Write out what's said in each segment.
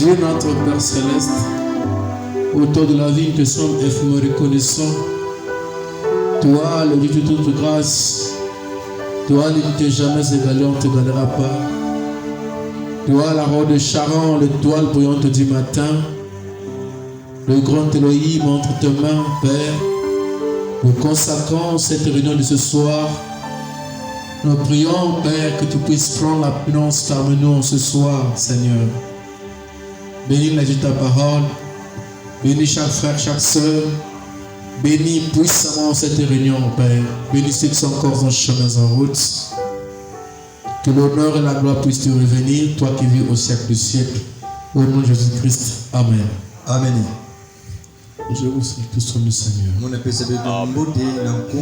Dieu notre Père Céleste, auteur de la vie, nous te sommes infiniment reconnaissants. Toi, le Dieu de toute grâce, toi, il ne t'est jamais égalé, on ne t'égalera pas. Toi, la robe de Charon, l'étoile brillante du matin, le grand Elohim entre tes mains, Père. Nous consacrons cette réunion de ce soir. Nous prions, Père, que tu puisses prendre la présidence parmi nous ce soir, Seigneur. Bénis la de ta parole. Bénis chaque frère, chaque soeur. Bénis puissamment cette réunion, Père. Bénis ceux qui sont encore en chemin, en route. Que l'honneur et la gloire puissent te revenir, toi qui vis au siècle du siècle. Au nom de Jésus-Christ. Amen. Amen. Je vous salue tous le Seigneur.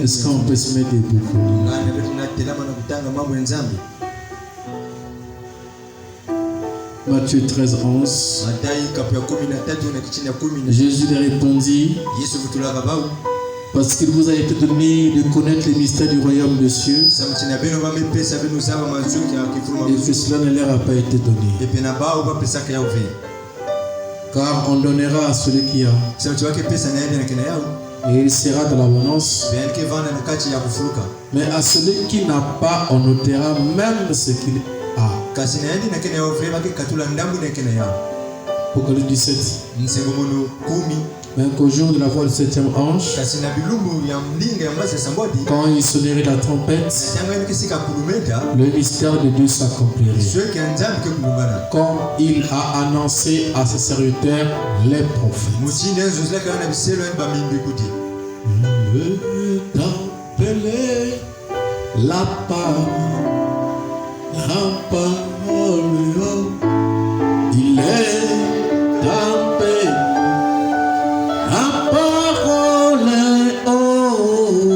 Est-ce qu'on peut se mettre debout? Matthieu 13, 11. Jésus lui répondit: parce qu'il vous a été donné de connaître les mystères du royaume des cieux, et que cela ne leur a pas été donné. Car on donnera à celui qui a, et il sera dans l'abondance. Mais à celui qui n'a pas, on ôtera même ce qu'il a. Apocalypse 17. Mais qu'au jour de la voix du septième ange, quand il sonnerait la trompette, le mystère de Dieu s'accomplirait, comme il a annoncé à ses serviteurs les prophètes. D'appeler la parole, il est appelé la parole, oh,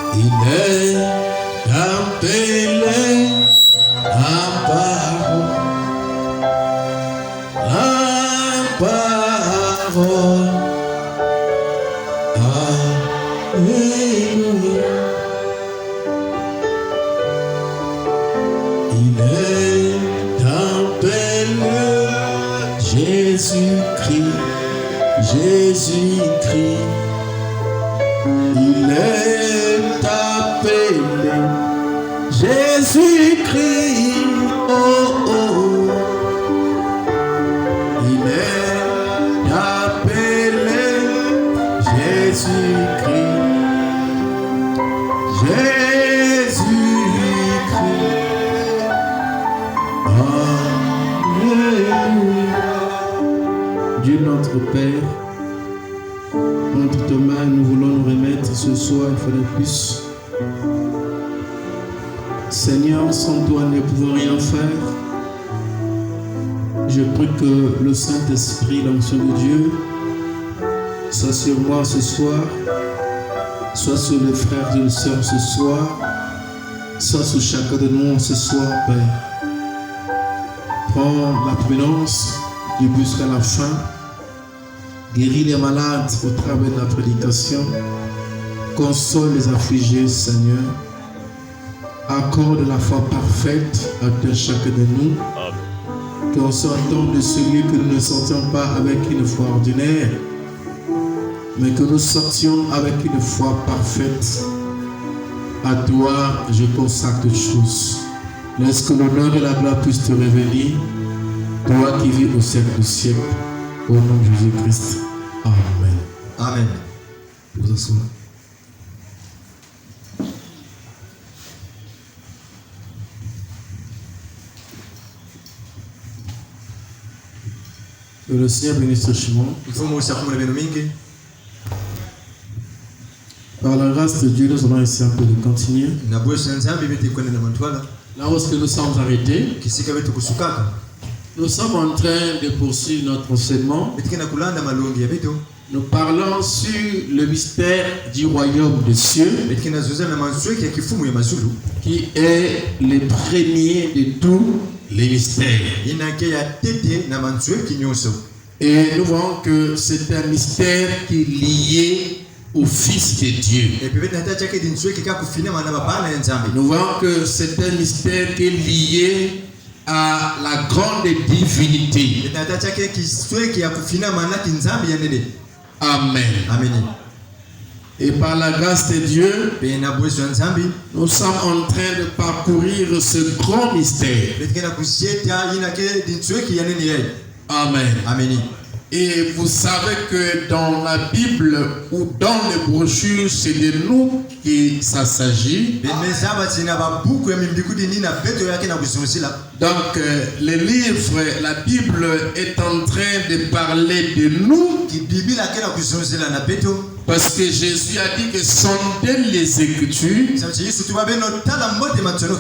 il est appelé la parole, alléluia. Il est appelé Jésus-Christ, Jésus-Christ. Il est appelé Jésus-Christ, oh, oh. Il est appelé Jésus-Christ, Jésus-Christ. Alléluia. Dieu notre Père, entre tes mains, nous voulons nous remettre ce soir une fois de plus. Seigneur, sans toi, nous ne pouvons rien faire. Je prie que le Saint-Esprit, l'onction de Dieu, soit sur moi ce soir, soit sur les frères et les sœurs ce soir, soit sur chacun de nous ce soir, Père. Prends la prédominance du début jusqu'à la fin. Guéris les malades au travers de la prédication. Console les affligés, Seigneur. Accorde la foi parfaite à chacun de nous. Qu'on sortons de celui que nous ne sortions pas avec une foi ordinaire, mais que nous sortions avec une foi parfaite. À toi, je consacre toutes choses. Laisse que l'honneur et la gloire puissent te revenir, toi qui vis au siècle du siècle, au nom de Jésus-Christ. Amen. Amen. Vous asseoir. Que le Seigneur bénisse richement. Par la grâce de Dieu, nous allons essayer un peu de continuer. Là où nous sommes arrêtés, nous sommes en train de poursuivre notre enseignement. Nous parlons sur le mystère du royaume des cieux, qui est le premier de tous les mystères. Et nous voyons que c'est un mystère qui est lié au Fils de Dieu. Nous voyons que c'est un mystère qui est lié à la grande divinité. Amen. Amen. Et par la grâce de Dieu, nous sommes en train de parcourir ce grand mystère. Amen. Amen. Et vous savez que dans la Bible ou dans les brochures, c'est de nous que ça s'agit. Donc, les livres, la Bible est en train de parler de nous. Parce que Jésus a dit que sondez les Écritures,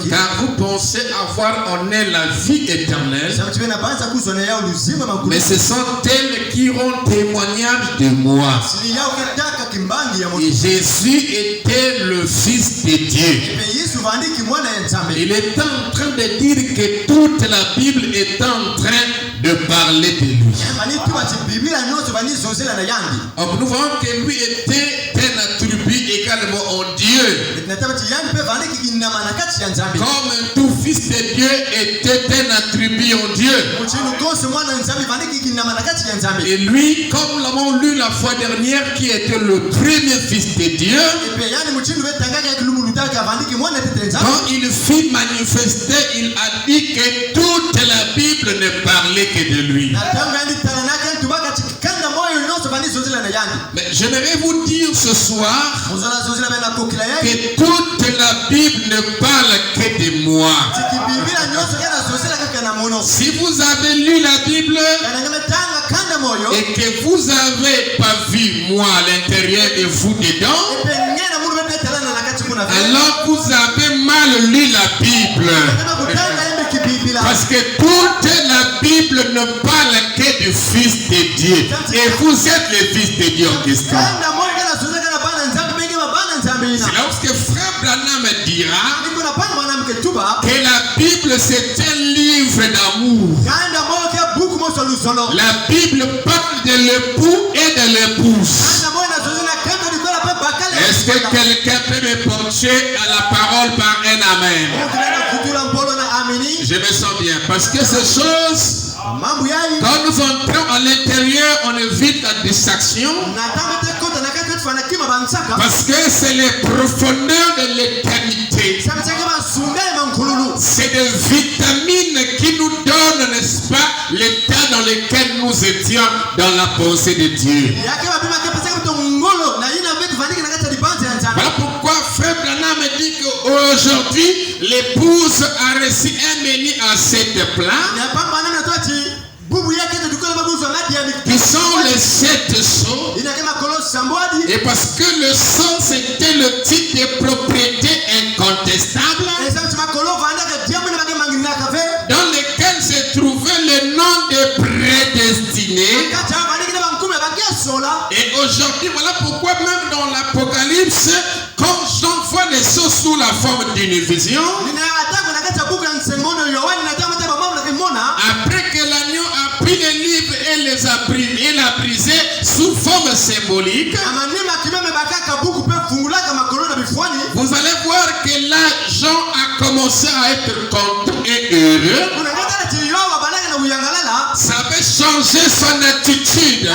car vous pensez avoir en elle la vie éternelle, mais ce sont elles qui rendent témoignage de moi. Et Jésus était le Fils de Dieu. Il est en train de dire que toute la Bible est en train de parler de lui. Donc nous voyons que lui était un attribut également en Dieu. Comme tout fils de Dieu était un attribut en Dieu. Et lui, comme nous l'avons lu la fois dernière, qui était le premier fils de Dieu, quand il fut manifesté, il a dit que toute la Bible ne parlait que de lui. Mais j'aimerais vous dire ce soir que toute la Bible ne parle que de moi. Si vous avez lu la Bible et que vous n'avez pas vu moi à l'intérieur de vous dedans, alors vous avez mal lu la Bible. Parce que toute la Bible ne parle que du Fils de Dieu. Et vous êtes le Fils de Dieu en question. C'est là où frère Branham dira que la Bible c'est un livre d'amour. La Bible parle de l'époux et de l'épouse. Est-ce que quelqu'un peut me porter à la parole par un amen? Je me sens bien parce que ces choses, quand nous entrons à l'intérieur, on évite la distraction. Parce que c'est les profondeurs de l'éternité. C'est des vitamines qui nous donnent, n'est-ce pas, l'état dans lequel nous étions dans la pensée de Dieu. Voilà pourquoi frère Branham me dit qu'aujourd'hui, l'épouse a reçu un menu à 7 plats. Qui sont les 7 sceaux. Et parce que le sceau c'était le titre de propriété incontestable dans lequel se trouvait le nom de prédestiné. Et aujourd'hui, voilà pourquoi même dans l'Apocalypse, quand Jean voit les sceaux sous la forme d'une vision, après que l'agneau a pris les livres et les a brisés sous forme symbolique, vous allez voir que là, Jean a commencé à être content et heureux. Ça avait changé son attitude.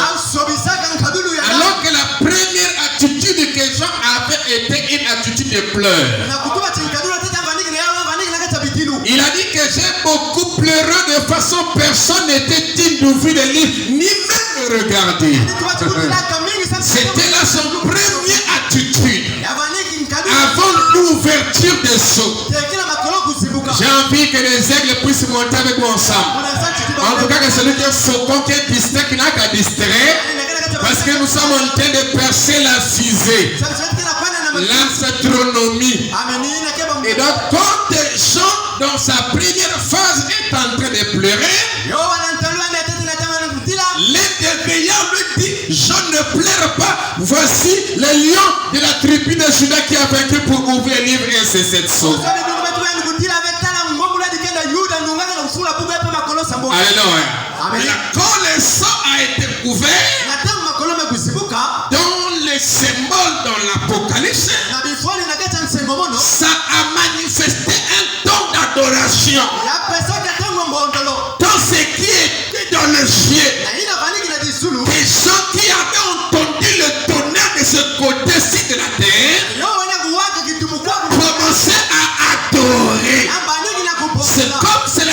Alors que la première attitude que Jean avait été une attitude de pleurs. Il a dit que j'ai beaucoup pleuré de façon personne n'était digne d'ouvrir les livres ni même me regarder. C'était là son première attitude avant l'ouverture des sceaux. J'ai envie que les aigles puissent monter avec moi ensemble. En tout cas que celui qui est faucon, qui est distrait, qui n'a qu'à distraire, parce que nous sommes en train de percer la fusée, l'astronomie. Et donc quand Jean dans sa première phase est en train de pleurer, l'un des veillants lui dit: je ne pleure pas, voici le lion de la tribu de Juda qui a vaincu pour ouvrir le livre et c'est cette chose. Alléluia. Quand le sang a été ouvert, dans les symboles dans l'Apocalypse, ça a manifesté un don d'adoration.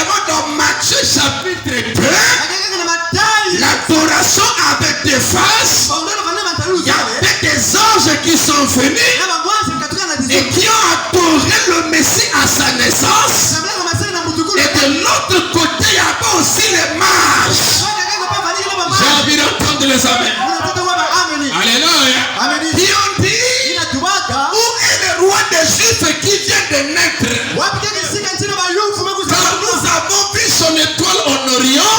seulement dans Matthieu chapitre 2, l'adoration avait des faces. Il y avait des anges qui sont venus et qui ont adoré le Messie à sa naissance. Et de l'autre côté, il y avait aussi les marches. J'ai envie d'entendre les amens. Alléluia. Qui ont dit, où est le roi des Juifs qui vient de naître? Car nous avons vu son étoile en Orient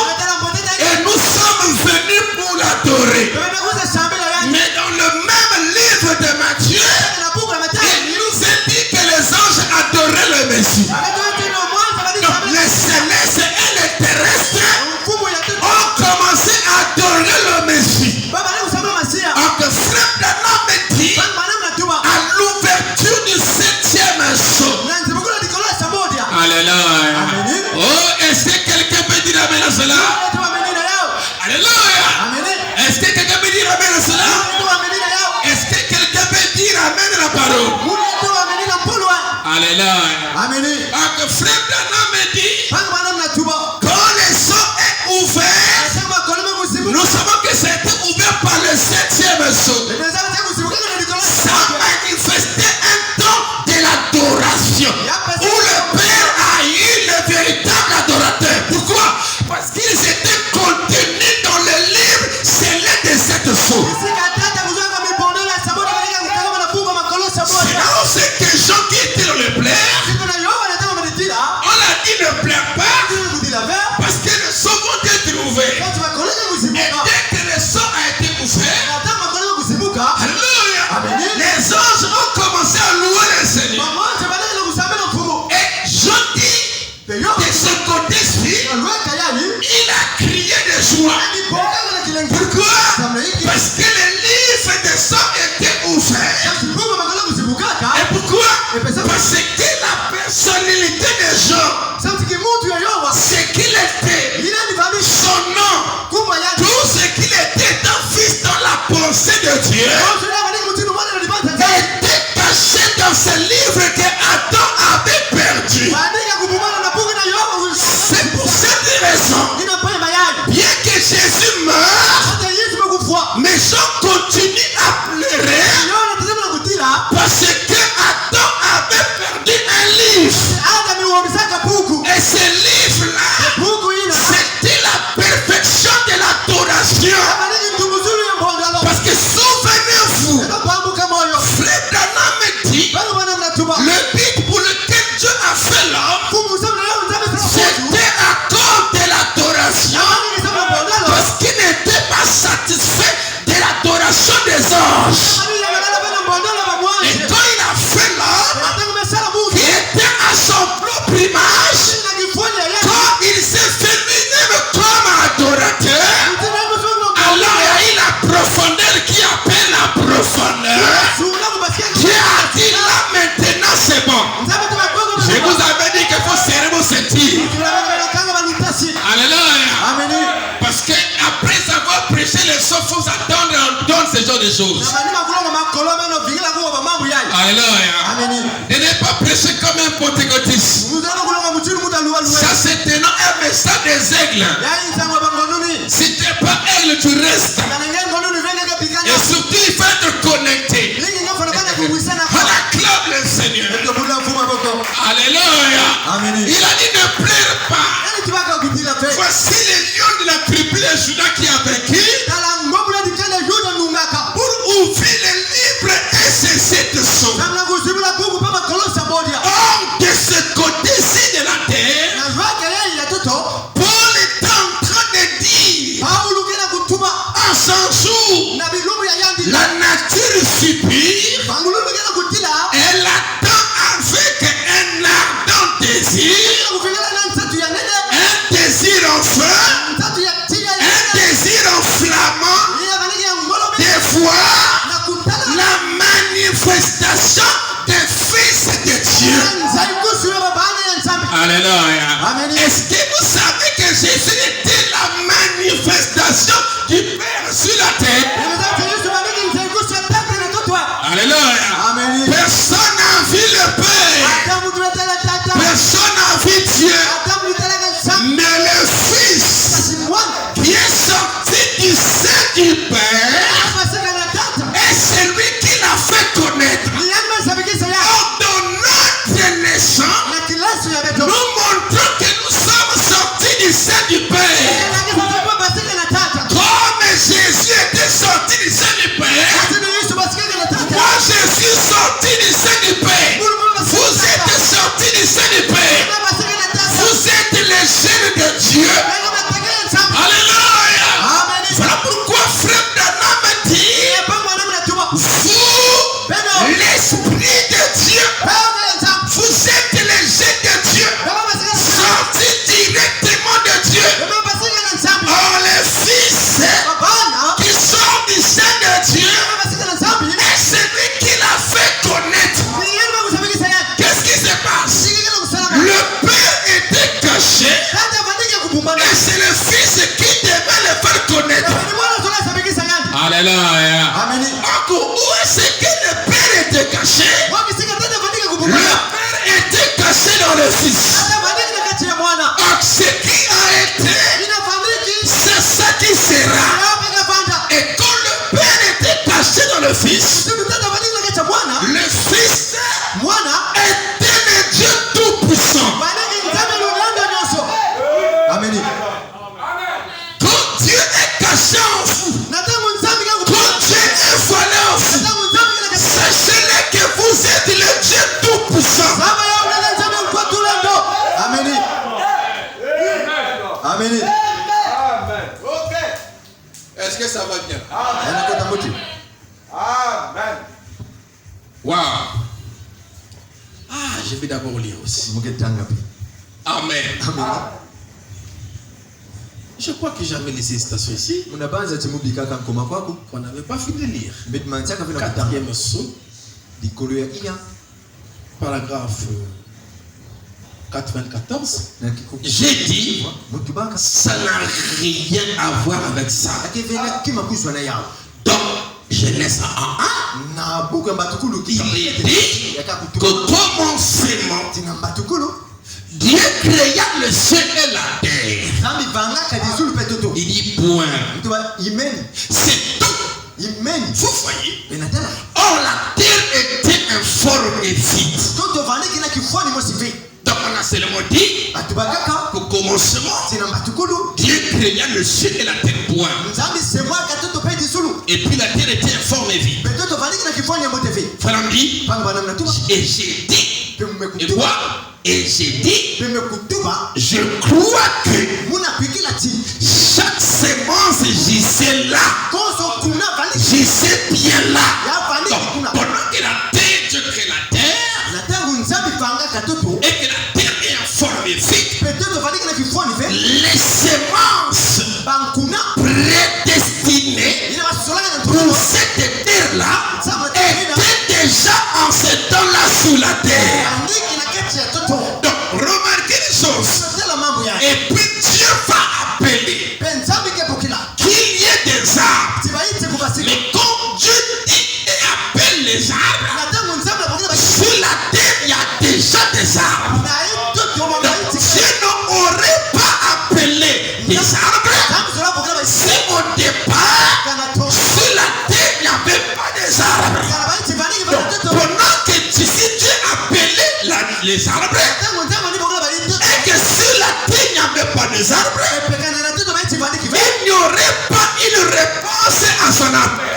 et nous sommes venus pour l'adorer. Mais dans le même livre de Matthieu, il nous est dit que les anges adoraient le Messie. Donc les célestes et les terrestres ont commencé à adorer le Messie. Donc frère Branham me dit, à l'ouverture du 7e jour. Alléluia. Oh, est-ce que quelqu'un peut dire amen à cela? Alléluia. Est-ce que quelqu'un peut dire amen à cela? Est-ce que quelqu'un peut dire amen à la parole? Alléluia. Donc frère Branham me dit, quand les sons est ouvert, nous savons que c'était ouvert par le 7e jour. Ça manifestait un temps de l'adoration où le Père a eu le véritable adorateur. Pourquoi? Parce qu'ils étaient contenus dans le livre scellé de cette source. C'est là où c'est que gens qui étaient dans le plaire, on l'a dit ne plaire pas parce que les sons vont être ouverts. Et dès que le son a été ouvert, alléluia, les anges ont commencé à louer le Seigneur. Et je dis, de ce côté-ci, il a crié de joie. Pourquoi? Parce que les livres de sang étaient ouverts. Et pourquoi? Parce que la personnalité des gens, ce qu'il était, son nom, tout ce qu'il était un fils dans la pensée de Dieu, était caché dans ce livre que Adam avait perdu. C'est pour cette raison, bien que Jésus meure, mes gens continuent à pleurer parce que Adam avait perdu un livre. Et ce livre-là, c'était la perfection de l'adoration. Parce que souvenez-vous, frère Branham me dit, le but pour lequel Dieu a fait l'homme, c'était à cause de l'adoration. Parce qu'il n'était pas satisfait de l'adoration des anges. Et quand il a fait l'homme, qui était à son propre image, quand il s'est fait lui-même comme adorateur, alors il y a eu la profondeur qui appelle la profondeur. Dieu a dit là maintenant c'est bon. Je vous avais dit qu'il faut serrer vos ceintures. Alléluia. Parce que après avoir prêché les sons, il faut s'attendre à entendre ce genre de choses. Alléluia. Et n'est pas prêché comme un pentecôtiste. Ça c'est un message des aigles. Si tu n'es pas aigle, tu restes. Et surtout il faut être connecté. Acclame le Seigneur. Alléluia. Il a dit ne pleure pas. Voici les lions de la tribu de Juda qui a vaincu. Pour ouvrir les livres et ces 7 sons. Or de ce côté-ci de la terre, Paul est en train de dire en 100 jours, la nature subit, elle attend avec un ardent désir, un désir enfin, un désir enflammant, des fois la manifestation des fils de Dieu. Alléluia. Est-ce que vous savez que Jésus était la manifestation du Père sur la terre? Alléluia. Personne n'a vu le Père. Personne n'a vu Dieu. reconnaissants, nous montrons que nous sommes sortis du sein du Père. Comme Jésus était sorti du sein du Père, moi je suis sorti du sein du Père. Vous êtes sortis du sein du Père. Vous êtes les jeunes de Dieu. Alléluia. Voilà pourquoi frère Branham dit, vous, l'Esprit de Dieu, vous êtes les jeunes de Dieu, sortis directement de Dieu. Or les fils qui sont du sein de Dieu, et celui qui l'a fait connaître. Qu'est-ce qui se passe? Le Père était caché, et c'est le Fils qui devait le faire connaître. Alléluia. Encore, où est-ce que le Père était caché? Le Père était caché dans le Fils. Donc ce qui a été, c'est ça qui sera. Et quand le Père était caché dans le Fils, le Fils était le Dieu tout-puissant. Amen. Quand Dieu est caché en vous, quand Dieu est voilé en vous, sachez-le que vous êtes le Dieu tout-puissant. Amen. Amen. Est-ce que ça va bien? Amen. Waouh. Ah, je vais d'abord lire aussi. Amen. Je crois que j'avais laissé une citation ici. On n'avait pas fini de lire. 4e psaume, paragraphe 94. J'ai dit, ça n'a rien à voir avec ça. Donc, Genèse 1:1, il est dit que commencement, Dieu créa le ciel et la terre. Il dit point. C'est tout. Vous voyez. Or la terre était informe et vide. Donc on a seulement dit qu'au commencement, Dieu créa le ciel et la terre point. Et puis la terre était informe et vide. Frère dit, et j'ai dit, et quoi? Et j'ai dit, je crois que chaque sémence gisait là. Gisait bien là. Donc, pendant que la terre, Dieu crée la terre, et que la terre est en forme et vide, les sémences prédestinées pour cette terre-là étaient déjà en ce temps-là sous la terre. Donc, remarquez les choses. Et puis Dieu va appeler qu'il y ait des arbres. Mais quand Dieu dit et appelle les arbres, sur la terre il y a déjà des arbres. Donc Dieu n'aurait pas appelé des arbres si au départ sur la terre il n'y avait pas des arbres. Donc pendant que Dieu appelait les arbres, et que sur la terre il n'y avait pas des arbres, il n'y aurait pas une réponse à son appel.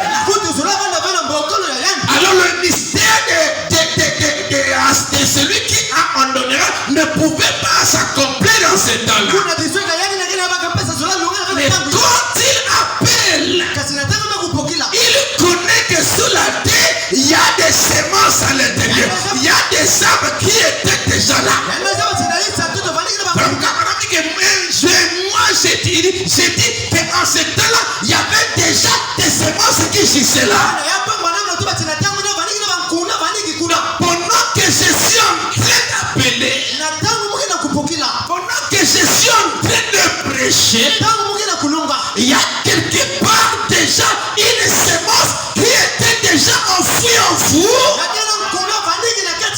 Alors le mystère de celui qui a ordonné ne pouvait pas s'accomplir dans ce temps-là. Mais quand il appelle, il connaît que sous la terre il y a des semences à l'intérieur. Il y a des arbres qui étaient déjà là. Moi j'ai dit qu'en ce temps-là il y avait déjà des semences qui gissaient là. Pendant que je suis en train d'appeler, pendant que je suis en train de prêcher, il y a quelque part déjà une semence qui était déjà enfouie en vous.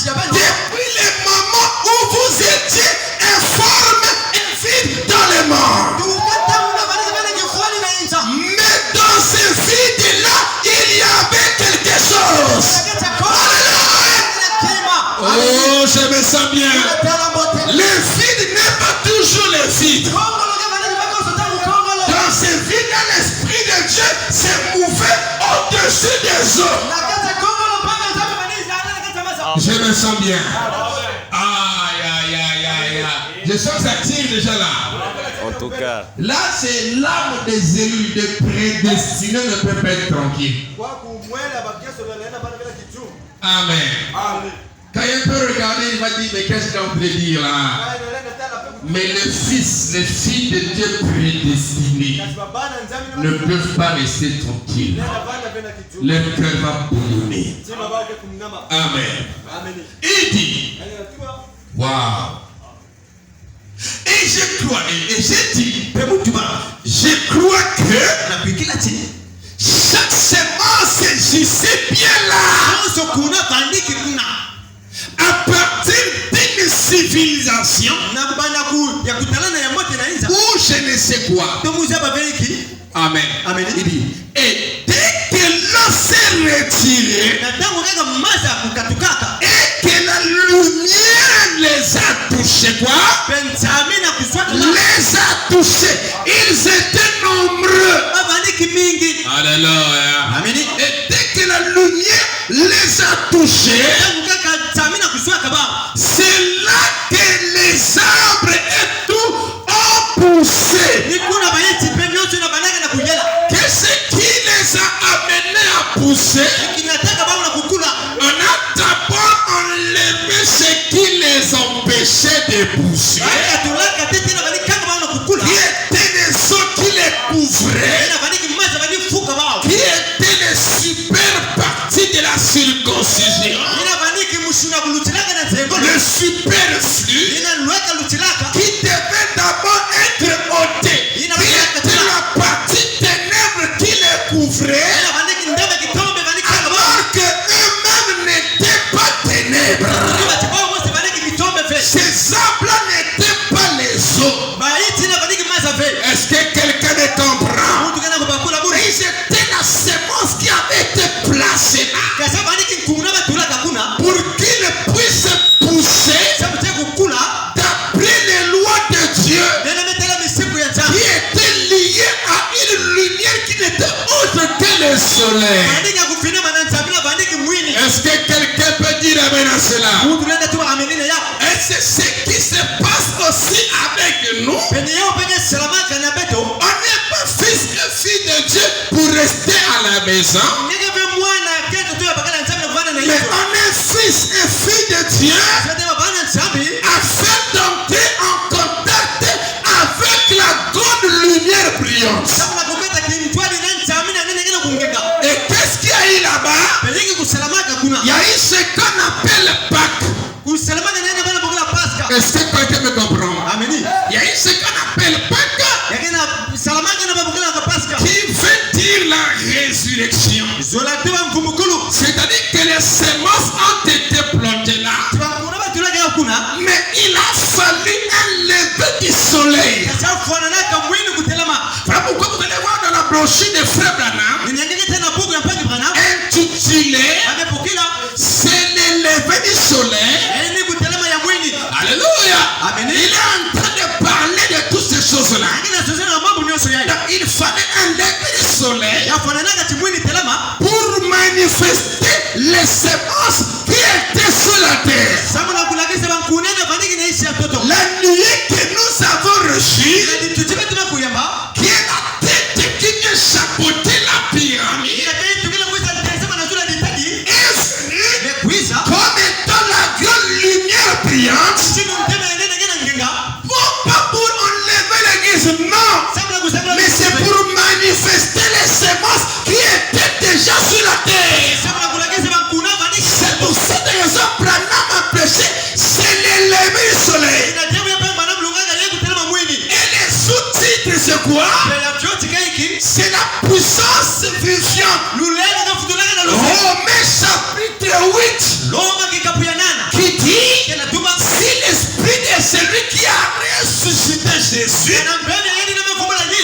Depuis le moment où vous étiez informe et vide dans le monde. Mais dans ce vide-là, il y avait quelque chose. Oh, je me sens bien. bien. Le vide n'est pas toujours le vide. Dans ce vide, l'Esprit de Dieu s'est mouvé au-dessus des eaux. Je me sens bien. Aïe, aïe, aïe, aïe. Je sens que ça tire déjà là. En tout cas. Là, c'est l'âme des élus, des prédestinés ne peut pas être tranquille. Amen. Quand il peut regarder, il va dire, mais qu'est-ce qu'il est en train de dire là? Mais les fils, les filles de Dieu prédestinés ne peuvent pas rester tranquilles. Leur cœur va bouillonner. Amen. Il dit, waouh. Et je crois, et j'ai dit, je crois que chaque semence existait bien là. À partir d'une civilisation ou je ne sais quoi. Amen. Amen. Il dit, et dès que l'eau s'est retirée et que la lumière les a touchés, quoi? Les a touchés. Ils étaient nombreux. Alléluia. Amen. Et dès que la lumière les a touchés, c'est là que les arbres et tout ont poussé. Qu'est-ce qui les a amenés à pousser? On a d'abord enlevé ce qui les empêchait de pousser, qui étaient les eaux qui les couvraient, qui étaient les super parties de la circoncision, le superflu qui devait d'abord être ôté, qui était la partie ténèbres qui les couvrait, alors que eux-mêmes n'étaient pas ténèbres. Ces arbres n'étaient pas les eaux. Est-ce que quelqu'un me comprend? Ils étaient la semence qui avait été placée là pour qu'ils puissent pousser d'après les lois de Dieu qui étaient liées à une lumière qui n'était autre que le soleil. Est-ce que quelqu'un peut dire amen à cela? Et c'est ce qui se passe aussi avec nous. On n'est pas fils et filles de Dieu pour rester à la maison, mais on est fils et filles de Dieu afin d'entrer en contact avec la grande lumière brillante. Et qu'est-ce qu'il y a eu là-bas? Il y a eu ce qu'on appelle Pâques. Est-ce que quelqu'un me comprend? Il y a eu ce qu'on appelle Pâques, qui veut dire la résurrection. C'est-à-dire que les semences ont été plantées là, mais il a fallu un lever du soleil. Voilà pourquoi vous allez voir dans la brochure de Frère Branham intitulé c'est le lever du soleil. Alléluia. Il est en train de parler de toutes ces choses-là. Donc, il fallait un lever du soleil pour manifester les semences qui étaient sur la terre. La nuée que nous avons reçue, qui est la tête qui vient chapeauter la pyramide, est venue comme étant la grande lumière brillante. Pas pour enlever l'église, non, mais c'est pour manifester les semences qui étaient déjà sur la terre. C'est pour cette raison que Branham a prêché, c'est le lever du soleil. Et les sous-titres, c'est quoi? C'est la puissance viviente. Romains chapitre 8 qui dit, si l'esprit de celui qui a ressuscité Jésus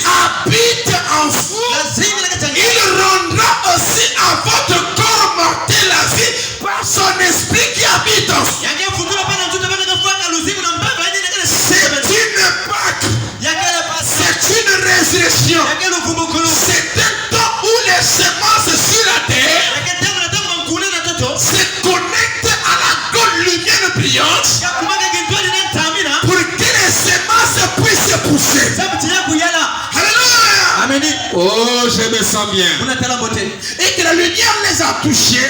habite en vous, il rendra aussi à votre corps mortel la vie par son esprit qui habite en vous. sent bien. Et que la lumière les a touchés.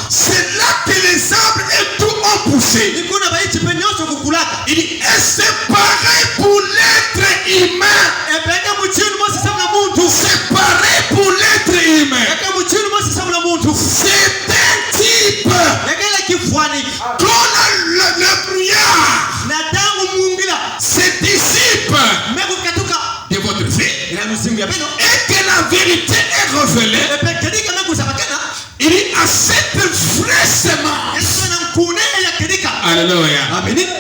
C'est là que les arbres et tout ont poussé. Il dit, et c'est pareil pour l'être humain. C'est pareil pour l'être humain. C'est un type. Quand le brouillard se dissipe de votre vie et que la vérité est révélée, il dit à cette vraie semence, alléluia,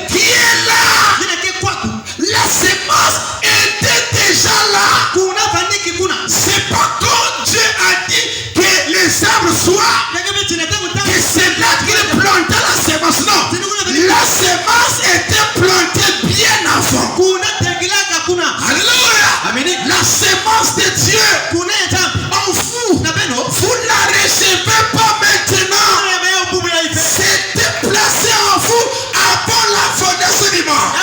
qui est là, la semence était déjà là. C'est pas quand Dieu a dit que les arbres soient, que c'est là qu'il planta la semence. Non, la semence était plantée bien avant. Alléluia. La semence de Dieu en vous, vous la recevez pas maintenant. C'était placé en vous avant la fondation du monde.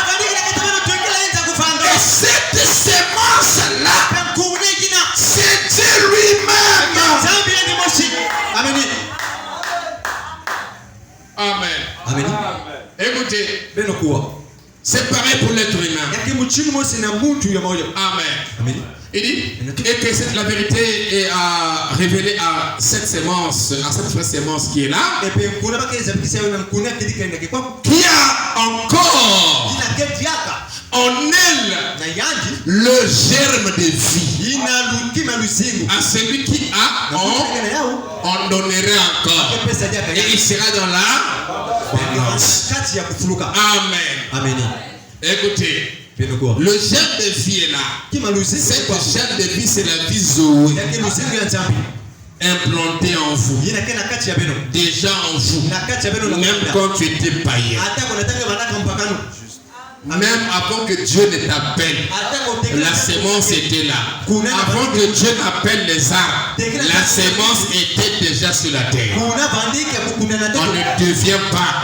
Et cette semence-là, c'est Dieu lui-même. Amen. Écoutez, c'est pareil pour l'être humain. Amen. Il dit, et que la vérité est révélée à cette semence, à cette vraie semence qui est là, qui a encore en elle le germe de vie. À celui qui a, on donnerait encore. Et il sera dans la balance. Amen. Écoutez, le germe de vie est là. Cette germe de vie, c'est la vie Zoé. Implantée en vous. Déjà en vous. Même quand tu étais païen. Même avant que Dieu ne t'appelle, la semence était là. Avant que Dieu n'appelle les arbres, la semence était déjà sur la terre. On ne devient pas,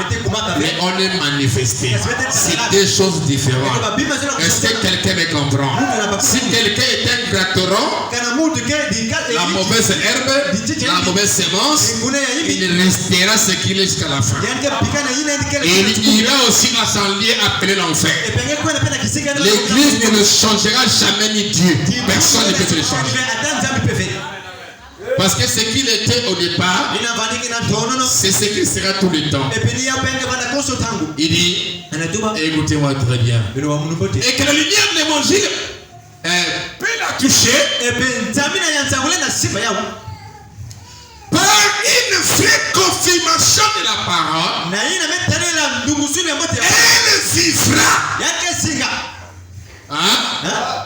mais on est manifesté. C'est deux choses différentes. Est-ce que quelqu'un me comprend? Si quelqu'un est un gratteron, la mauvaise herbe, la mauvaise semence, il restera ce qu'il est jusqu'à la fin. Et il ira aussi à son lieu appelé l'enfer. L'église ne le changera jamais ni Dieu. Personne ne peut le changer. Parce que ce qu'il était au départ, c'est ce qu'il sera tout le temps. Il dit, écoutez-moi très bien. Et que la lumière de l'évangile peut la toucher par une vraie confirmation de la parole. Elle vivra.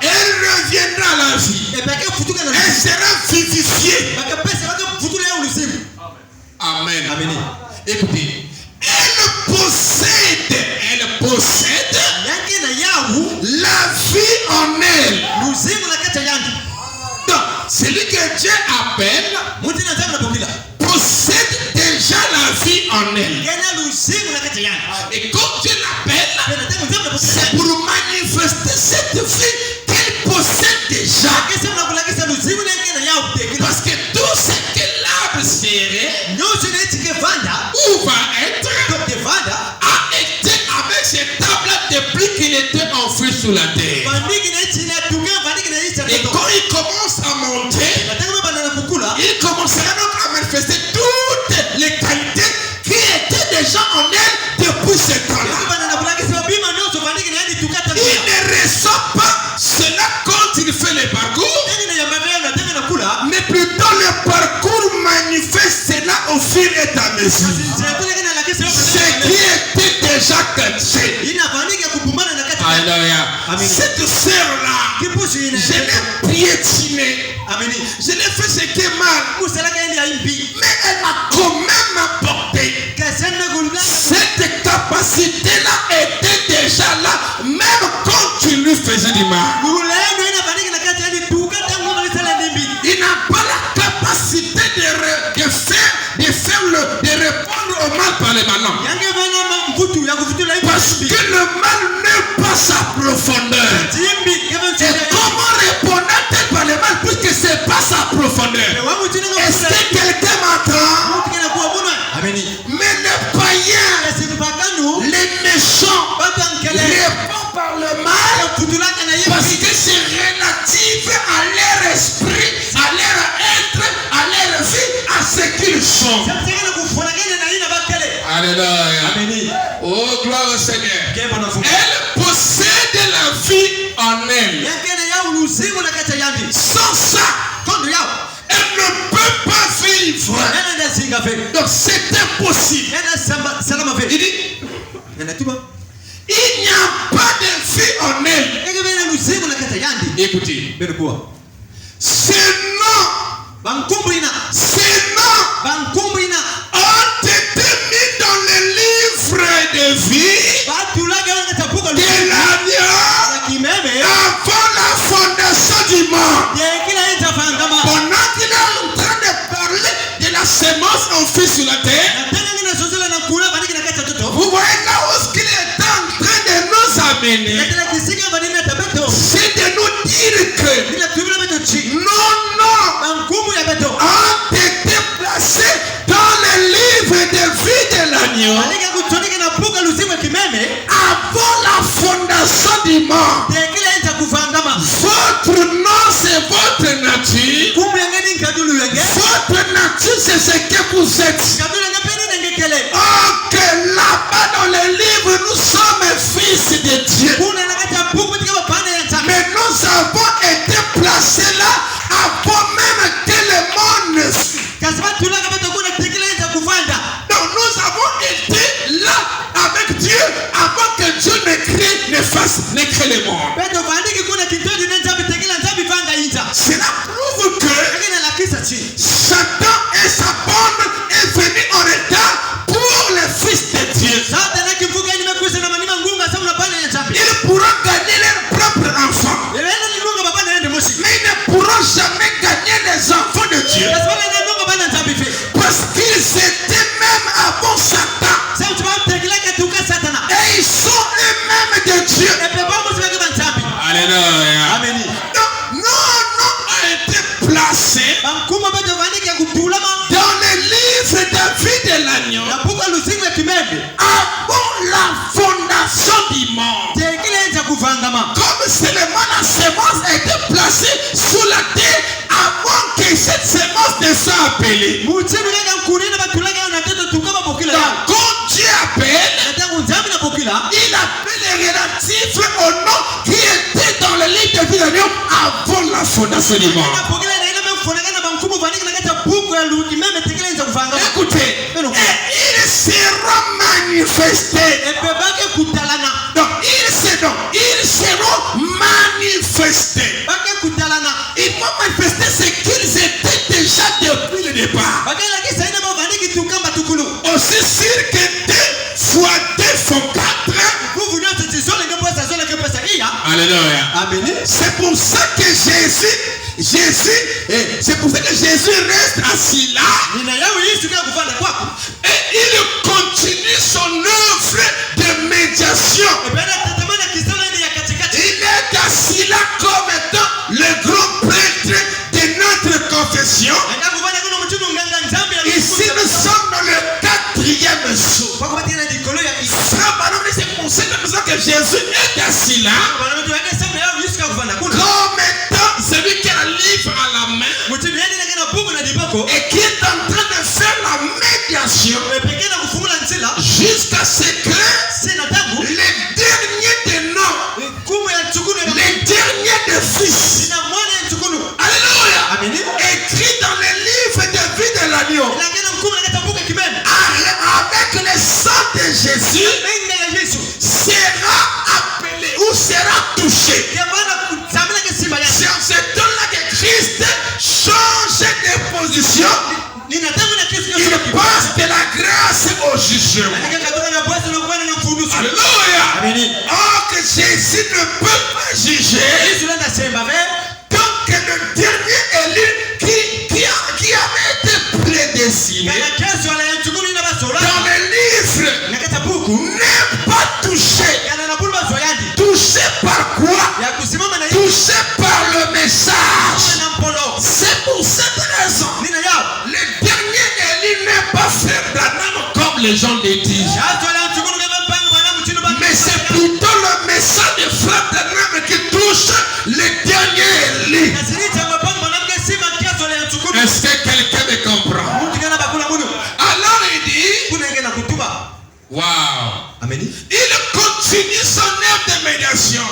Elle reviendra à la vie. Elle sera vivifiée. Amen. Écoutez, elle possède la vie en elle. Donc, celui que Dieu appelle possède déjà la vie en elle. Et quand Dieu l'appelle, c'est pour manifester cette vie qu'elle possède déjà. Parce que tout ce que l'arbre serait ou va être a été avec cette table depuis qu'il était enfoui sous la terre. Et quand il commence à monter, il commencera donc à manifester toutes les qualités qui étaient déjà en elle depuis ce temps-là. Il ne ressent pas cela quand il fait le parcours, mais plutôt le parcours manifeste cela au fur et à mesure. Ce qui était déjà caché. Alléluia. Cette sœur-là, je l'ai piétinée. Je l'ai fait ce qui est mal. Mais elle m'a quand même apporté. Cette capacité-là était déjà là, même quand tu lui faisais du mal. Il n'a pas la capacité de répondre au mal par les malins. Parce que le mal n'est pas sa profondeur. Et comment répondre-t-elle par les mal puisque c'est Est-ce que quelqu'un m'entend? Mais les païens, les méchants répondent par le mal parce que c'est relatif à leur esprit, à leur être, à leur vie, à ce qu'ils sont. Alléluia. Oh, gloire au Seigneur. Elle possède la vie en elle. Sans ça, elle ne peut pas vivre. Donc c'est impossible. Il dit, il n'y a pas de vie en elle. Écoutez, ces noms ont été mis dans le livre de vie de l'agneau avant la fondation du monde. Pendant qu'il est en train de parler de la sémence en fils sur la terre, vous voyez là où il est en train de nous amener, c'est de nous dire que nos noms ont été placés dans le livre de vie de l'agneau avant la fondation du monde. Votre nom, c'est votre nature. Votre nature, c'est ce que vous êtes. Oh, que là-bas dans le livre, nous sommes fils de Dieu. Mais nous avons été placés là avant même que le monde ne fût. Donc nous avons été là avec Dieu avant que Dieu ne crée le monde. Cela prouve que Satan et sa bande est venu en retard pour le fils de Dieu. Ils pourront gagner leur propre enfant, mais ils ne pourront jamais gagner les enfants de Dieu parce qu'ils étaient même avant Satan et ils sont eux-mêmes de Dieu. Alléluia. Donc nos noms ont été placés dans le livre de vie de l'agneau avant la fondation du monde. Comme seulement la sémence a été placée sous la terre avant que cette sémence ne soit appelée. Donc quand Dieu appelle, il appelle les relatifs au nom qui était dans le livre de vie de l'agneau avant la fondation du monde. Écoutez, et il sera manifesté. Donc ils seront manifestés. Ils vont manifester ce qu'ils étaient déjà depuis le départ. Aussi sûr que 2 fois 2 font 4. Alléluia. C'est pour ça que c'est pour ça que Jésus reste assis là. Et il continue son œuvre de médiation. Il est assis là comme étant le grand prêtre de notre confession. Ici nous sommes dans le 4e jour. C'est pour ça que Jésus est assis là comme étant celui qui a le livre à la main et qui est en train de faire la médiation jusqu'à ce que les derniers des noms, les derniers des fils, alléluia, écrit dans le livre de vie de l'agneau avec le sang de Jésus sera appelé ou sera touché. C'est en ce temps-là que Christ change de position. Il passe de la grâce au jugement. Alléluia. Or que Jésus ne peut pas juger tant que le dernier élu qui avait été prédestiné dans le livre n'est pas touché. Touché par quoi? Touché par le message. C'est pour cette raison les gens le disent. Mais c'est plutôt le message de Frère Branham qui touche les derniers lits. Est-ce que quelqu'un me comprend? Alors il dit, wow. Il continue son œuvre de médiation.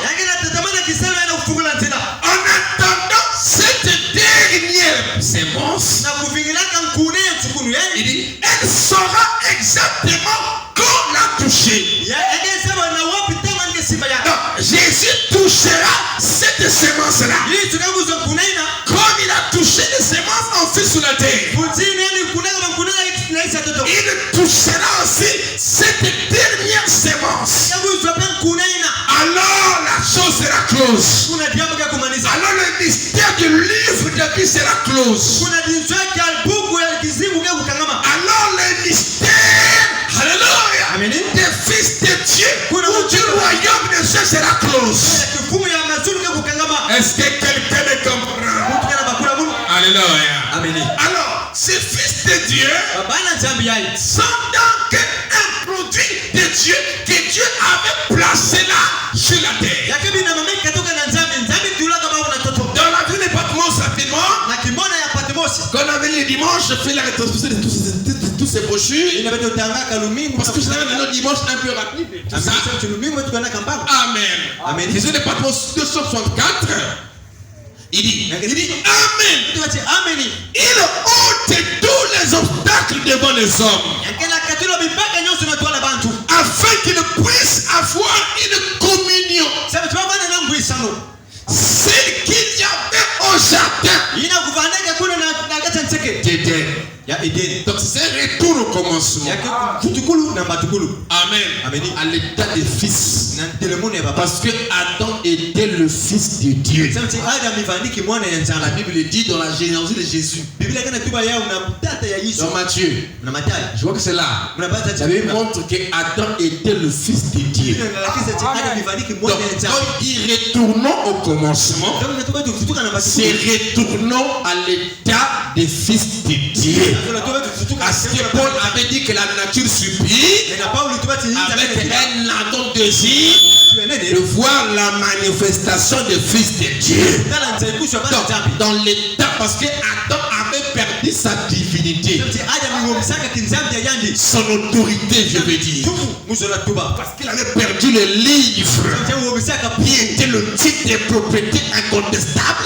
En attendant cette dernière sémence, il dit, elle saura exactement quand la toucher. Donc, Jésus touchera cette sémence-là. Comme il a touché les sémences en fait sur la terre, il touchera aussi cette dernière sémence. Alors la chose sera close. Alors le mystère du livre de vie sera close. Alors le mystère, alléluia, des fils de Dieu ou du royaume de Dieu sera close. Est-ce que quelqu'un me comprend? Alléluia. Alors, ces fils de Dieu sont donc un produit de Dieu que Dieu avait placé là sur la terre. Dans la ville de Patmos, rapidement, quand on avait les dimanches, je fais la rétrospective de tous ces brochures. Parce que je l'avais donné le dimanche un peu rapide. Amen. Jésus de Patmos 264. Il dit Amen. Il ôte tous les obstacles devant les hommes, afin qu'ils puissent avoir une communion. Celle qu'il y avait au jardin d'Éden. Donc c'est un retour au commencement. Amen. À l'état des fils. Parce que Adam était le fils de Dieu. La Bible dit dans la généalogie de Jésus. Dans Matthieu. Je vois que c'est là. La Bible montre que Adam était le fils de Dieu. Donc quand il dit retournons au commencement, c'est retournons à l'état des fils de Dieu. Parce que Paul avait dit que la nature supplie avec un ardent désir de voir la manifestation des fils de Dieu. Dans l'état, parce que Adam avait perdu sa divinité, son autorité, je veux dire, parce qu'il avait perdu le livre qui était le titre de propriété incontestable,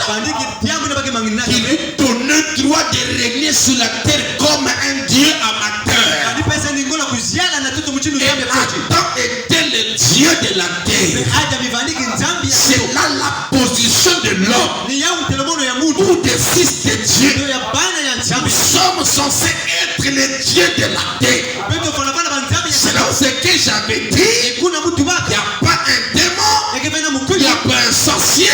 qui lui donnait le droit de régner sur la terre comme un Dieu amateur. Et Adam était le Dieu de la terre. C'est là la position de l'homme ou des fils de Dieu. Nous sommes censés être les dieux de la terre. C'est là ce que j'avais dit. Il n'y a pas un démon, il n'y a pas un sorcier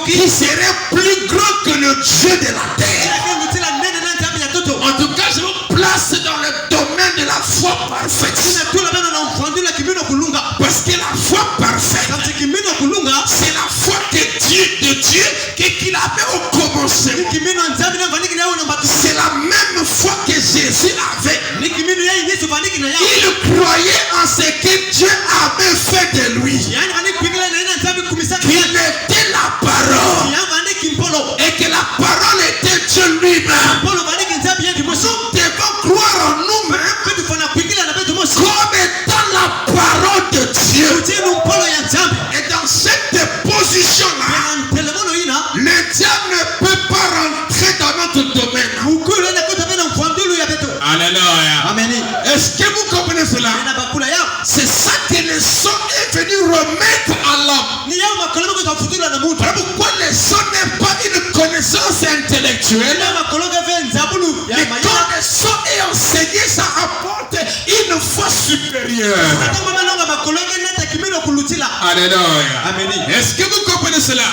qui serait plus grand que le Dieu de la terre. En tout cas, je vous place dans le domaine de la foi parfaite. Parce que la foi parfaite, c'est la foi de Dieu qu'il avait au commencement. C'est la même foi que Jésus avait. Il croyait en ce que Dieu avait fait de lui. Qu'il était la parole. Et que la parole était Dieu lui-même. Nous devons croire en nous-mêmes comme étant la parole de Dieu. Et dans cette position-là, le diable ne peut pas rentrer dans notre domaine. Alléluia. Est-ce que vous comprenez cela? C'est ça que le son est venu remettre à l'homme. Pourquoi le son n'est pas une connaissance intellectuelle? Mais quand le son est enseigné, ça apporte une foi supérieure. Alléluia. Est-ce que vous comprenez cela?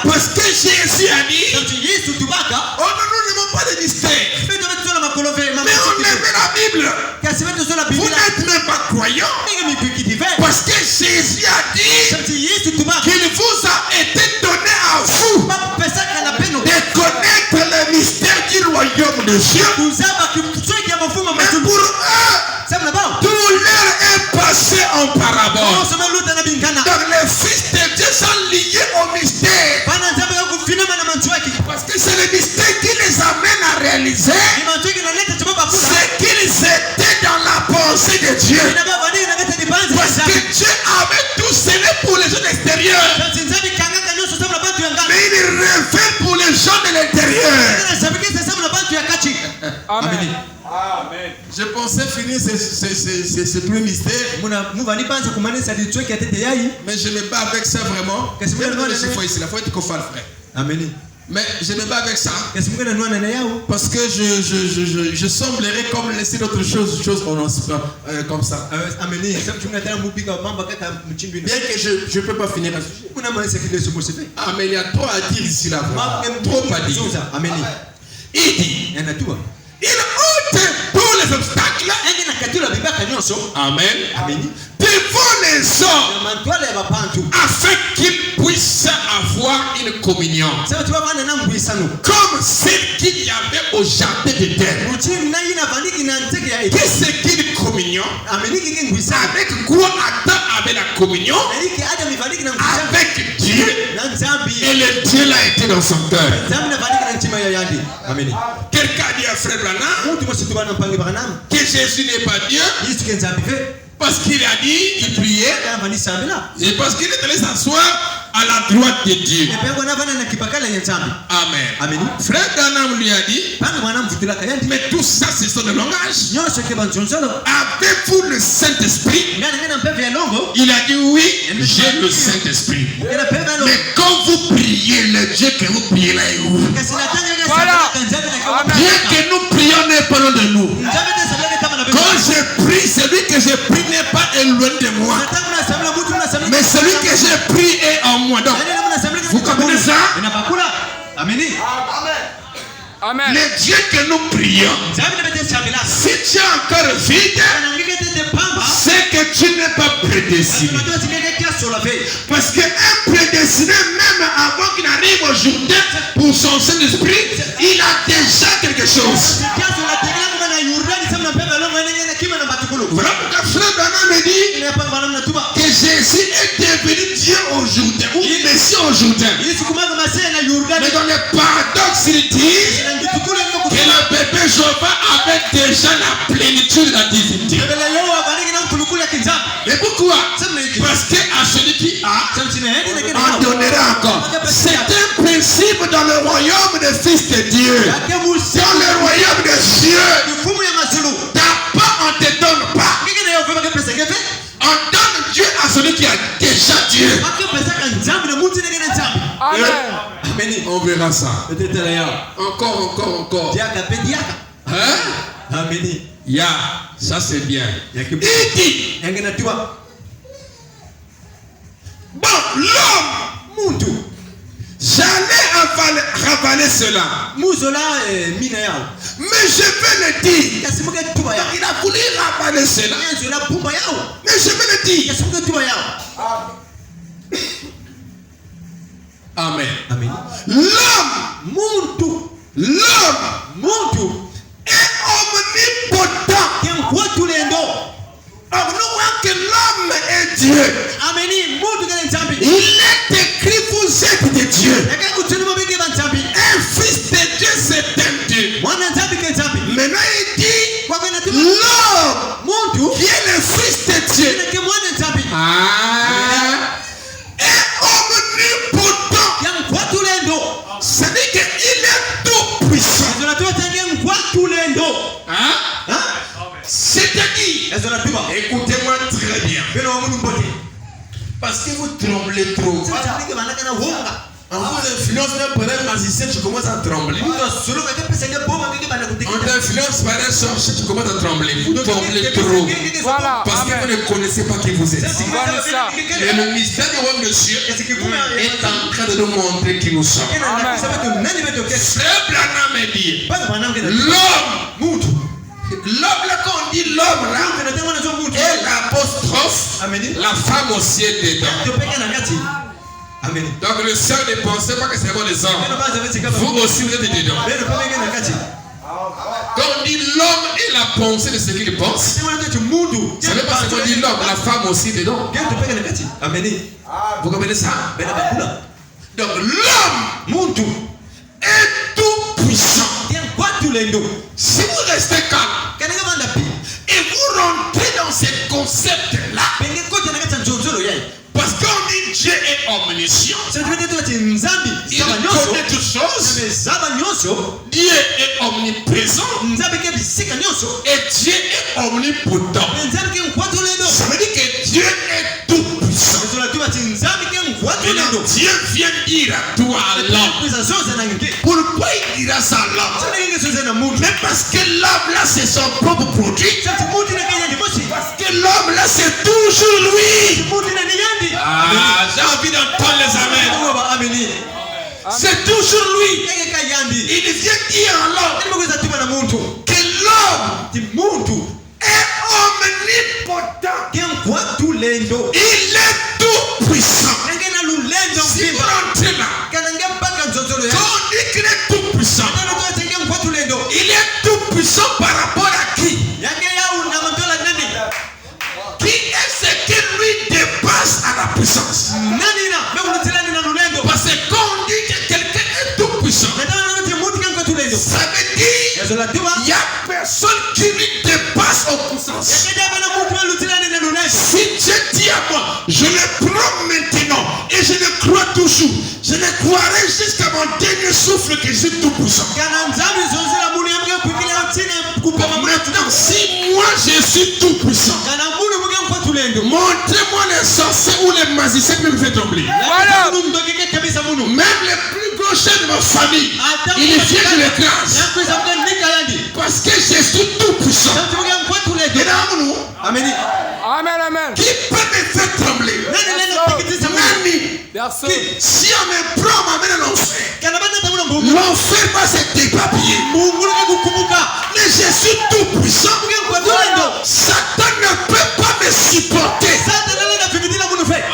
Parce que Jésus a dit, oh non, nous n'aimons pas les mystères, mais on aime la Bible. Vous n'êtes même pas croyant. Parce que Jésus a dit qu'il vous a été donné à vous de connaître le mystère du royaume de Dieu. Mais pour eux, Amen. Je pensais finir ce premier mystère, mais je me bats avec ça vraiment. La foi est qu'on fait le frère. Amen. Mais je me bats avec ça parce que je semblerais comme laisser d'autres choses on n'en sait pas comme ça. Bien que je ne peux pas finir. Ah, mais il y a trop à dire ici là. Trop à dire. Il dit, il ôte tous les obstacles. Amen. Devant les hommes, afin qu'ils puissent avoir une communion comme celle qu'il y avait au jardin d'Éden. Qu'est-ce qu'une communion? Avec quoi Adam avait la communion? Avec Dieu. Et le Dieu l'a été dans son cœur. Quelqu'un dit à Frère Branham que Jésus n'est pas Dieu. Parce qu'il a dit, il priait, et parce qu'il est allé s'asseoir à la droite de Dieu. Amen. Frère Branham lui a dit, mais tout ça c'est son langage. Avez-vous le Saint-Esprit? Il a dit oui, j'ai le Saint-Esprit. Mais quand vous priez, le Dieu que vous priez là est où? Voilà. Dieu que nous prions n'est pas loin de nous. Quand je prie, celui que je prie n'est pas éloigné de moi. Mais celui que je prie est en moi. Donc, vous comprenez ça? Amen. Le Dieu que nous prions, si tu es encore vide, c'est que tu n'es pas prédestiné. Parce qu'un prédestiné, même avant qu'il arrive au Jourdain pour son Saint-Esprit, il a déjà quelque chose. Voilà pourquoi Frère Branham me dit que Jésus est devenu Dieu au Jourdain, ou Messie au Jourdain. Mais dans le paradoxe, il dit que le bébé Jéhovah avait déjà la plénitude de la divinité. Mais pourquoi? Parce qu'à celui qui a, on donnera encore. C'est un principe dans le royaume des fils de Dieu. Dans le royaume des cieux, t'as pas, on te donne pas. On donne Dieu à celui qui a déjà Dieu. Amen. On verra ça. Encore. Hein? Ya, ça c'est bien. Il dit, bon, l'homme, j'allais ravaler cela. Mais je vais le dire. Il a voulu ravaler cela. Mais je vais le dire. Amen. L'homme est omnipotent. Or, nous voyons que l'homme est Dieu. Il est écrit, vous êtes des dieux. Un fils de Dieu, c'est un Dieu. Maintenant, il dit, l'homme qui est le fils de Dieu est omnipotent. C'est-à-dire qu'il est tout puissant. C'est-à-dire, écoutez-moi très bien. Parce que vous tremblez trop. On vous influence même par un magicien, tu commences à trembler. On t'influence par un sorcier, tu commences à trembler. Vous tremblez trop. Voilà. Parce que vous ne connaissez pas qui vous êtes. Et le mystère du royaume de Dieu est en train de nous montrer qui nous sommes. Frère Branham me dit, l'homme, là quand on dit l'homme là, et l'apostrophe, la femme aussi est dedans. Donc le seul ne pensez pas que c'est bon les hommes. Vous aussi vous êtes dedans. Quand on dit l'homme et la pensée de ce qu'il pense, ça ne veut pas ce qu'on dit l'homme, la femme aussi dedans. Vous comprenez ça? Donc l'homme est tout puissant. Si vous restez calme et vous rentrez dans ce concept là, parce qu'on dit Dieu est omniscient, Ça veut dire que Nzambi, il Zaba connaît Nyonso, toutes choses. mais Zaba Nyonso, Dieu est omniprésent Nzambi ke bisika Nyonso, et Dieu est omnipotent. Nzambi ke mkwatu lendo. Ça veut dire que Dieu est tout puissant. Zola tuba ti Nzambi ke mkwatu Maintenant, lendo. Dieu vient dire à toi à l'homme. Pesa zoza na nge. Pourquoi il dira ça à l'homme? Sana nge zoza na mundu. Mais parce que l'homme là c'est son propre produit. Sasa mundu na kenya ndimosi. Parce que l'homme là c'est toujours lui. Mundu na niyandi. Ah, j'ai envie d'entendre les amens. Ngoba ameni. C'est toujours lui. Ege ka yandi. Il vient dire à l'homme Ndimo kweza tuba na muntu. que l'homme Ti muntu est omnipotent. ke mkwatu lendo. Il est tout puissant. Nge na lulendo Si vous mzima. rentrez là, Kana nge mpaka nzozolo ya. quand on dit qu'il est tout puissant, Kana tuba ti nge mkwatu lendo. il est tout puissant par rapport à qui? Yake ya una mandola nani? Qui est-ce qui lui dépasse à la puissance? Nani na? Me unutilani na lulendo. Parce que quand on dit que quelqu'un est tout puissant, Nataka na ti muntu ke mkwatu lendo. ça veut dire Yazola tuba. il n'y a personne qui lui dépasse en puissance. Yake ya bana muntu me lutilani na lulendo. Si Dieu dit à moi, je le prends maintenant et je le crois toujours, je le croirai jusqu'à mon dernier souffle que je suis tout puissant. Kana Nzambi zozela munu yamke kukilia ntine kupa mamretu. Maintenant, si moi je suis tout puissant, Kana munu mke mkwatu lendo. montrez-moi les sorciers ou les magiciens qui me fait trembler. Voilà. Munu ndokeke kabisa munu. Même les plus gros chefs de ma famille, il vient que les classe. Yakweza mke nika yandi. Parce que je suis tout puissant. Sasa mke mkwatu lendo. Et là, nous, Ameni. Amen, amen. qui peut me faire trembler? Nani neno tikitisa munu. Nani? Personne. Si on me prend, on m'amène à l'enfer. Kana bana tamuna mbumu. L'enfer va se dépapiller. Mungu ke kukumbuka. Mais je suis tout puissant. Mke mkwatu lendo. Satan ne peut pas me supporter. Sasa nani na fibidila munu fe. Ah,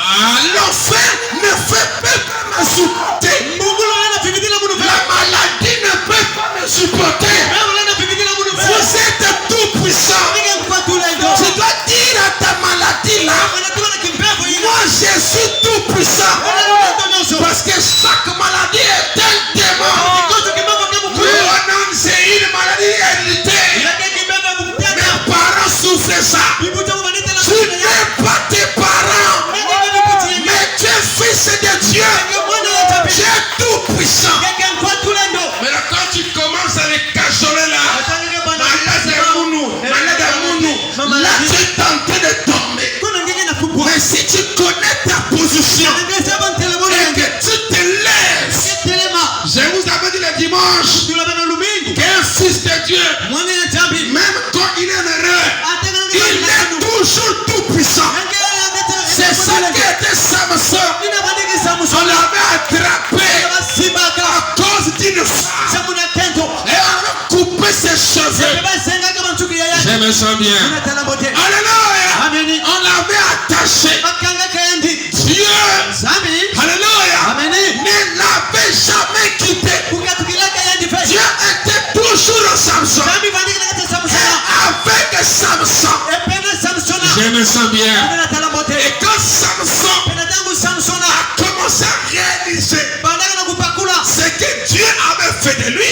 l'enfer ne peut pas me supporter. Mungu nani na fibidila munu fe. La maladie ne peut pas me supporter. Mungu nani na fibidila munu fe. Vous êtes tout puissant. Mke mkwatu lendo. Tu dois dire à ta maladie là, Kana tuba na kimpepo ina. moi je suis tout puissant. Kana lendo nyonso. Parce que chaque maladie est un démon. Kikoso kimpepo ke Oh mukuru. non, c'est une maladie héréditaire. Yake kimpepo mukutana. Mes parents souffrent ça. Bibuta mubanita na Tu n'es pas tes parents. Mais tu es fils de Dieu. Tu es tout puissant. Mais là, quand tu commences à les cajoler là, là tu es en train de tomber. Mais si tu connais ta position et que tu te lèves, je vous avais dit le dimanche qu'un fils de Dieu, même quand il est en erreur, il est toujours tout puissant. C'est ça qui était Samson. On l'avait attrapé à cause d'une femme et on a coupé ses cheveux. Je me sens bien. Alléluia. On l'avait attaché. Dieu, alléluia, ne l'avait jamais quitté. Dieu était toujours en Samson. Et avec Samson, je me sens bien. Et quand Samson a commencé à réaliser ce que Dieu avait fait de lui et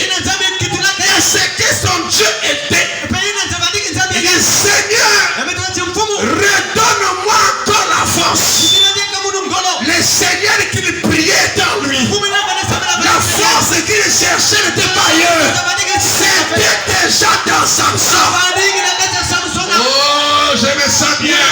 ce que son Dieu était, il dit Seigneur, redonne-moi encore la force. Le Seigneur qu'il priait dans lui, la force qu'il cherchait n'était pas ailleurs, c'était déjà dans Samson. Oh, je me sens bien.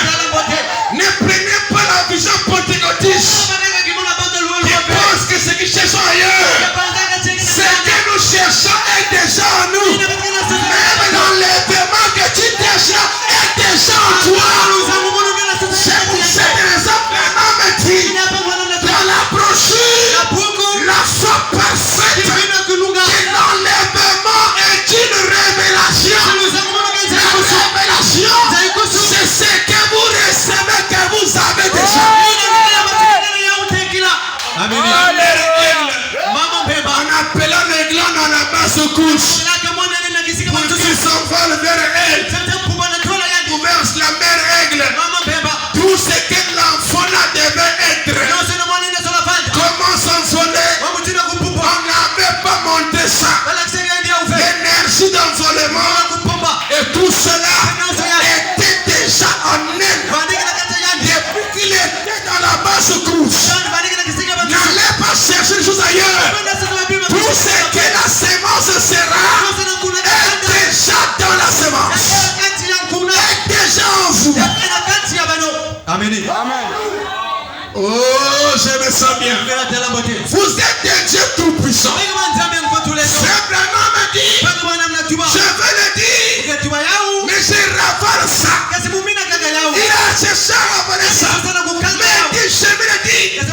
Oh, je me sens bien. Vous êtes des dieux tout-puissants. Frère Branham me dit, je veux le dire, mais je ravale ça. Il a cherché à ravaler ça. Mais il dit, je veux le dire,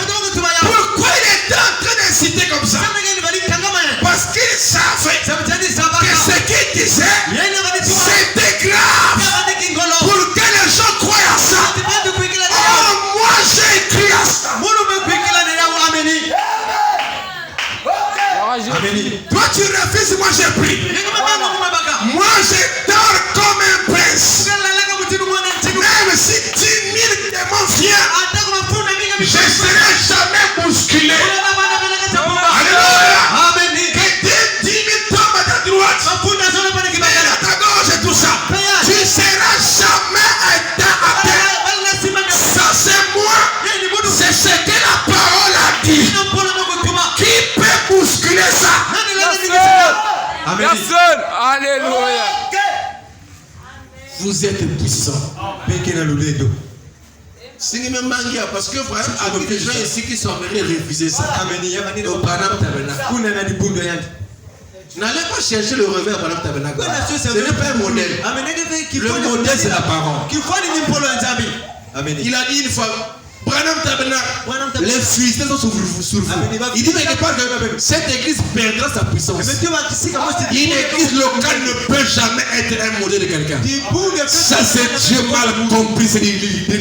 pourquoi il est en train d'inciter comme ça? Parce qu'il savait que ce qu'il disait, c'était grave. Pour que les gens croient à ça. Oh, moi j'ai écrit à ça. Toi tu refuses, moi j'ai pris. Moi je dors comme un prince. Même si 10 000 démons viennent, je ne serai jamais bousculé. Alléluia. Que 10 000 tombent à ta droite, mais à ta gauche et tout ça, tu ne seras jamais éteint à terre. Ça c'est moi. C'est ce que la parole a dit. Qui peut bousculer ça? Personne. Alléluia. Vous êtes puissants. Parce que vraiment, avec les gens ici qui sont venus refuser ça. Au Branham Tabernacle. N'allez pas chercher le revers à Branham Tabernacle. Ce n'est pas un modèle. Le modèle, c'est la parole. Il a dit une fois, Branham Tabernacle, les fusées sont sur vous. Il dit quelque part que cette église perdra sa puissance. Une église locale ne peut jamais être un modèle de quelqu'un. Ça c'est Dieu mal compris, c'est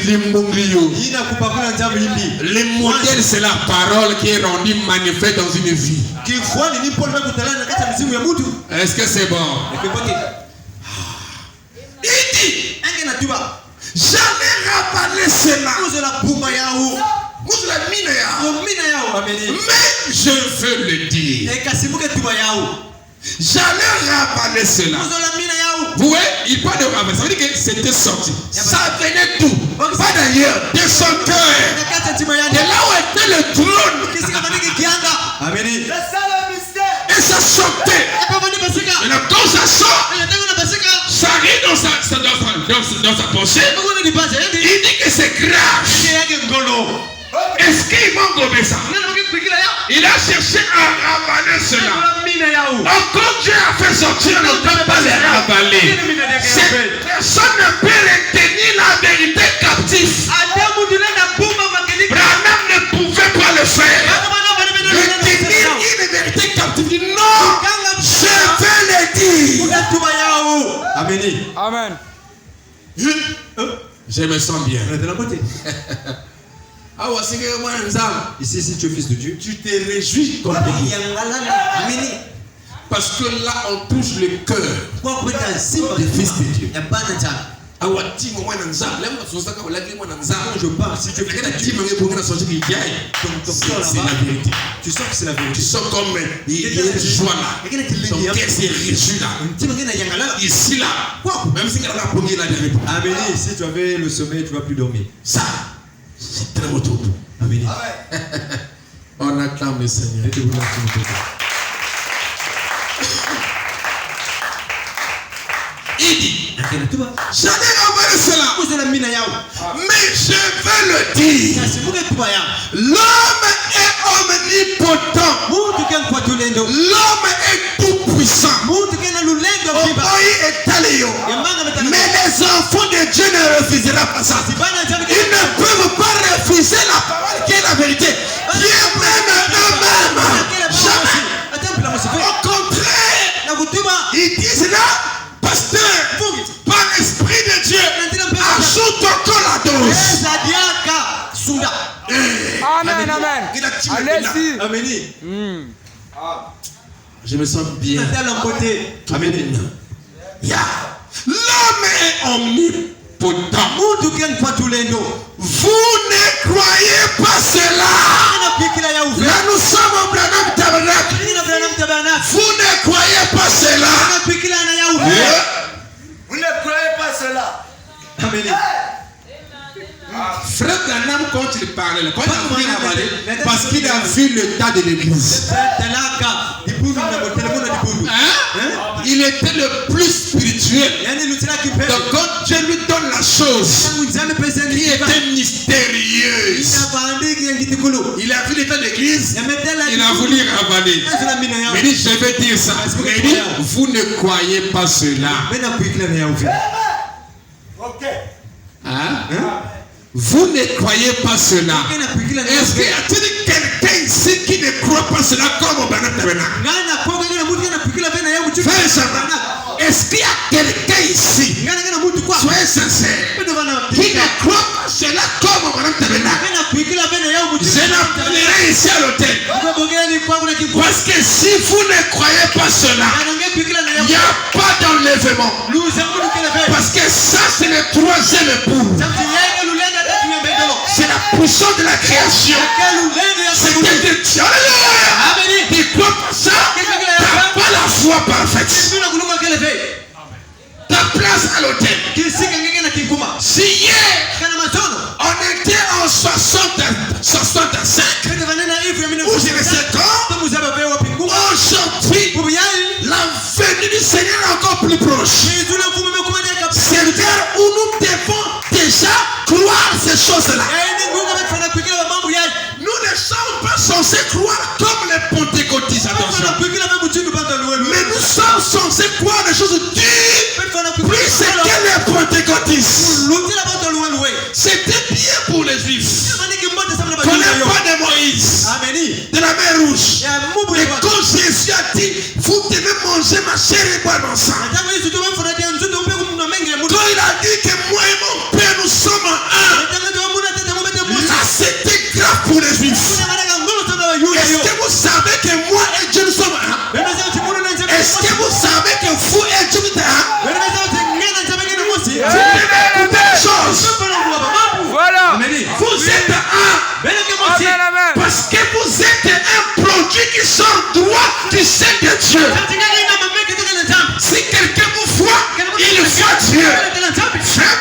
l'imbonglio. Le modèle c'est la parole qui est rendue manifeste dans une vie. Est-ce que c'est bon? Il dit, jamais ravaler cela. Mais je veux le dire. J'allais ravaler cela. Vous voyez, il parle de ravaler. Ça veut dire que c'était sorti. Ça venait d'où? Pas d'ailleurs, de son cœur. De là où était le trône. Et ça sortait. Et là, quand ça sort, ça arrive dans sa pochette. Il dit que c'est grave. Est-ce qu'ils vont gommer ça? Il a cherché à ravaler cela. Quand Dieu a fait sortir, on ne peut pas les ravaler. Cette personne ne peut retenir la vérité captive. Branham ne pouvait pas le faire. Retenir une vérité captive. Non, je vais le dire. Amen. Je me sens bien. Ici, si tu es fils de Dieu, Tu te réjouis comme Dieu. Parce que là, on touche le cœur des fils de Dieu. Je parle, si tu es fils de Dieu, c'est la vérité. tu sens que c'est la Tu vérité. sens comme il y a une joie là. Ton cœur s'est réjoui là. Ici là. Même si quelqu'un a promis la dernière. Amen. Si tu avais le sommeil, tu ne vas plus dormir. Ça, c'est très beau. Amen. On acclame le Seigneur. Il dit, j'allais ravaler cela, mais je veux le dire. L'homme est omnipotent. L'homme est tout puissant. Mais les enfants de Dieu ne refuseront pas ça. Ils ne peuvent pas refuser la parole qui est la vérité, qui est même eux-mêmes. Jamais. Au contraire, ils disent là, pasteur, par l'esprit de Dieu, ajoute encore la dose. Amen, amen. Allez-y. Amen. Je me sens bien. Amen. L'homme est omnipotent. Vous ne croyez pas cela? Là nous sommes au Branham Tabernacle. Vous ne croyez pas cela? Vous ne croyez pas cela? Amen. Frère Branham, quand il parlait, quand il a parlé, parce qu'il a vu le tas de l'église. Il il était le plus spirituel. Donc quand Dieu lui donne la chose qui était mystérieuse, il a vu l'état d'église, il a voulu ravaler. Mais il dit, je vais dire ça. Mais il dit, vous ne croyez pas cela. Hein? Vous ne croyez pas cela. Est-ce qu'il y a-t-il quelqu'un ici qui ne croit pas cela comme Branham Tabernacle? Est-ce qu'il y a quelqu'un ici, soyez sincère, qui ne croit pas cela comme Branham Tabernacle? Je l'appellerai ici à l'hôtel. Parce que si vous ne croyez pas cela, il n'y a pas d'enlèvement. Parce que ça, c'est le troisième époux. C'est la puissance de la création. C'est que Dieu. Alléluia. Tu crois pas ça? Tu n'as pas la foi parfaite. Ta place à l'hôtel. Si hier, on était en 65, ou je ne sais quand, aujourd'hui, la venue du Seigneur est encore plus proche. C'est vers où nous devons déjà croire ces choses-là. Nous ne sommes pas censés croire comme les pentecôtistes. Mais nous sommes censés croire des choses dures plus que les pentecôtistes. C'était bien pour les Juifs. Qu'on n'ait pas de Moïse, de la mer Rouge. Et quand Jésus a dit, vous devez manger ma chair et boire mon sang. Quand il a dit que moi et mon Père nous sommes un, là c'était grave pour les Juifs. Est-ce que vous savez que moi et Dieu nous sommes un? Est-ce que vous savez que vous et Dieu nous sommes un? Vous devez écouter les choses. Voilà. Vous êtes un. Amen. Parce que vous êtes un produit qui sort droit du sein de Dieu. Si quelqu'un vous voit, il voit Dieu. Frère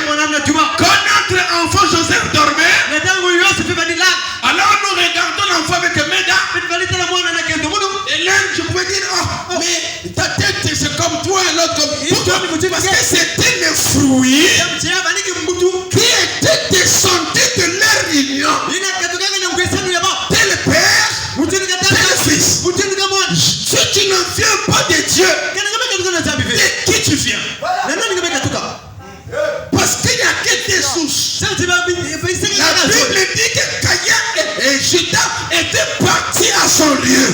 Branham me dit, quand notre enfant Joseph dormait, alors nous regardons l'enfant avec Meda. Et là, je pouvais dire, oh, mais ta tête c'est comme toi et l'autre comme toi. Parce que c'était le fruit qui était descendu de leur union. Tel père, tel fils. Si tu ne viens pas de Dieu, de qui tu viens? Parce qu'il n'y a que des sources. La Bible dit que Caïn et Judas étaient partis à son lieu.